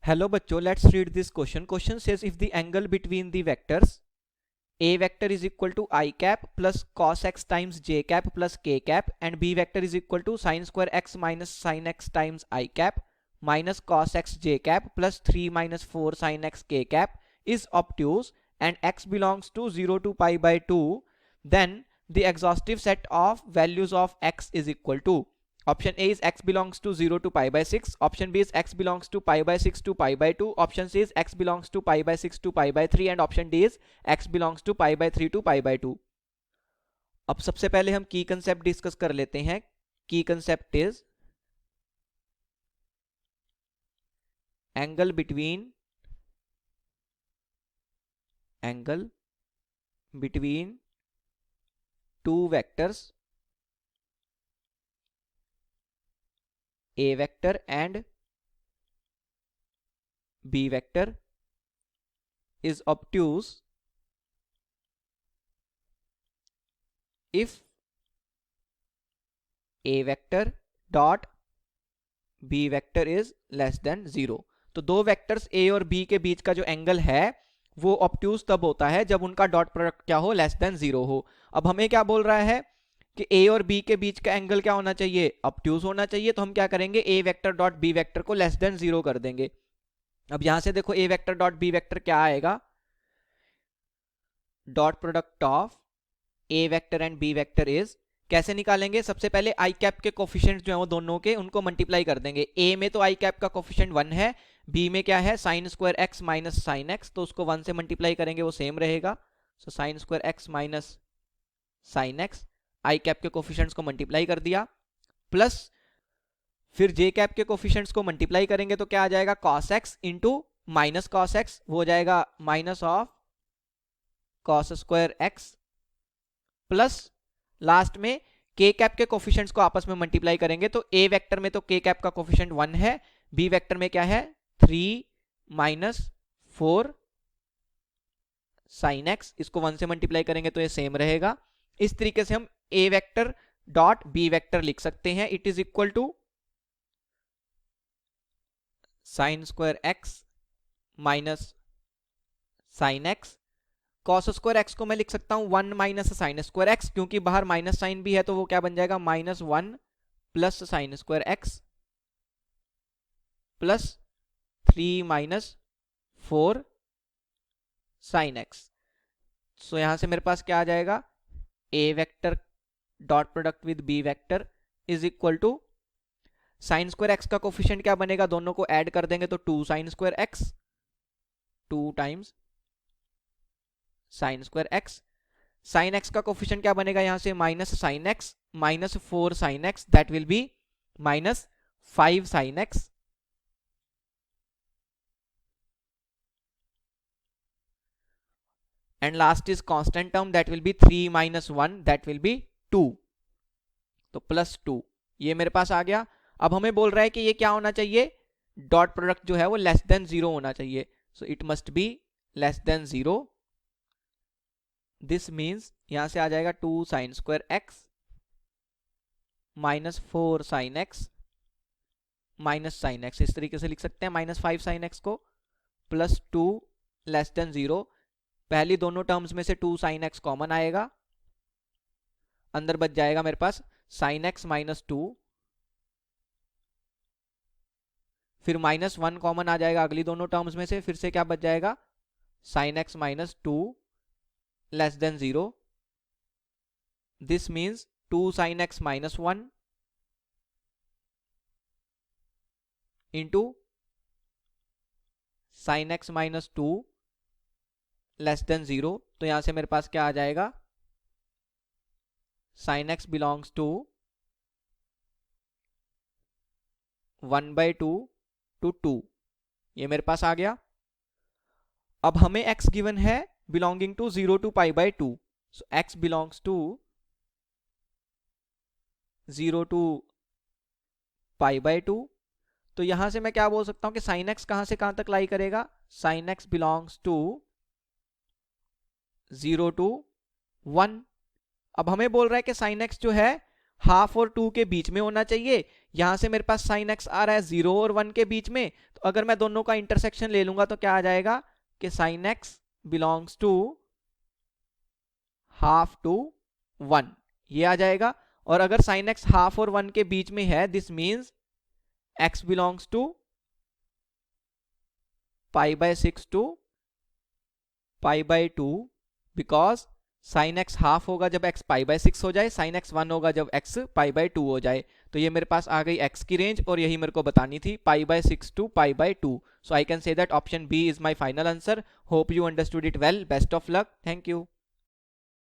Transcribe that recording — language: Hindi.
हेलो बच्चों, let's read this question. Question says if the angle between the vectors a vector is equal to I cap plus cos x times j cap plus k cap and b vector is equal to sin square x minus sin x times I cap minus cos x j cap plus 3 minus 4 sin x k cap is obtuse and x belongs to 0 to pi by 2, then the exhaustive set of values of x is equal to. Option A is x belongs to 0 to pi by 6. Option B is x belongs to pi by 6 to pi by 2. Option C is x belongs to pi by 6 to pi by 3. And option D is x belongs to pi by 3 to pi by 2. अब सबसे पहले हम की कंसेप्ट डिस्कस कर लेते हैं. की concept is angle between two vectors A vector and B vector is obtuse if A vector dot B vector is less than 0. तो दो वेक्टर्स A और B के बीच का जो एंगल है वो ऑब्ट्यूज तब होता है जब उनका डॉट प्रोडक्ट क्या हो, लेस देन 0 हो. अब हमें क्या बोल रहा है कि A और B के बीच का एंगल क्या होना चाहिए, ऑब्ट्यूज होना चाहिए. तो हम क्या करेंगे, A vector dot B vector को लेस देन 0 कर देंगे. अब यहां से देखो A vector dot B vector क्या आएगा, dot product of A vector and B vector is, कैसे निकालेंगे, सबसे पहले आई कैप के कोफिशिएंट जो है वो दोनों के उनको मल्टीप्लाई कर देंगे. A में तो आई कैप का कोफिशिएंट 1 है, B में क्या है sine square x minus sine x, तो उसको 1 से मल्टीप्लाई करेंगे वो सेम रहेगा. So sine square x minus sine x, I cap के कोफिशिएंट्स को मल्टीप्लाई कर दिया, प्लस फिर जे कैप के कोफिशिएंट्स को मल्टीप्लाई करेंगे तो क्या आ जाएगा, cos x into minus cos x, वो हो जाएगा minus of cos square x, plus last में k कैप के कोफिशिएंट्स को आपस में मल्टीप्लाई करेंगे तो a वेक्टर में तो k कैप का कोफिशिएंट 1 है, b वेक्टर में क्या है 3 माइनस 4 साइन एक्स, इसको 1 से मल्टीप्लाई करेंगे तो ये सेम रहेगा. इस तरीके से हम a vector dot b vector लिख सकते हैं. It is equal to sine square x minus sine x, cos square x को मैं लिख सकता हूं 1 माइनस साइन स्क्वायर एक्स, क्योंकि बाहर माइनस साइन भी है तो वो क्या बन जाएगा minus 1 plus sine square x plus 3 minus 4 sine x. So यहां से मेरे पास क्या आ जाएगा, A vector dot product with B vector is equal to sine square x का कोफिशिएंट क्या बनेगा, दोनों को ऐड कर देंगे तो 2 sine square x, 2 times sine square x, sine x का कोफिशिएंट क्या बनेगा यहां से minus sine x minus 4 sine x, that will be minus 5 sine x, and last is constant term that will be 3 minus 1 that will be 2, तो प्लस 2 ये मेरे पास आ गया. अब हमें बोल रहा है कि ये क्या होना चाहिए, डॉट प्रोडक्ट जो है वो लेस देन 0 होना चाहिए. So it must be less than 0. This means यहां से आ जाएगा 2 sine square x minus 4 sine x minus sine x, इस तरीके से लिख सकते हैं माइनस 5 साइन एक्स को, प्लस 2 लेस देन 0. पहली दोनों टर्म्स में से 2 साइन एक्स कॉमन आएगा, अंदर बच जाएगा मेरे पास साइन एक्स माइनस 2, फिर माइनस 1 कॉमन आ जाएगा अगली दोनों टर्म्स में से, फिर से क्या बच जाएगा sine x minus 2 less than 0. This means 2 sine x minus 1 into sine x minus 2 less than 0. तो यहां से मेरे पास क्या आ जाएगा, sine x belongs to 1/2 to 2, ये मेरे पास आ गया. अब हमें x गिवन है belonging to 0 to pi by 2, so x belongs to 0 to pi by 2. तो यहां से मैं क्या बोल सकता हूं कि साइन x कहां से कहां तक लाई करेगा, sine x belongs to 0 to 1. अब हमें बोल रहा है कि साइन x जो है हाफ और 2 के बीच में होना चाहिए. यहां से मेरे पास साइन x आ रहा है 0 और 1 के बीच में, तो अगर मैं दोनों का इंटरसेक्शन ले लूंगा तो क्या आ जाएगा कि sine x belongs to half to 1, ये आ जाएगा। और अगर साइन एक्स हाफ और 1 के बीच में है, this means x belongs to π/6 to π/2, because sine x half होगा जब x π/6 हो जाए, साइन एक्स 1 होगा जब x π/2 हो जाए। तो ये मेरे पास आ गई x की रेंज और यही मेरे को बतानी थी π/6 to π/2। So I can say that option B is my final answer. Hope you understood it well. Best of luck. Thank you.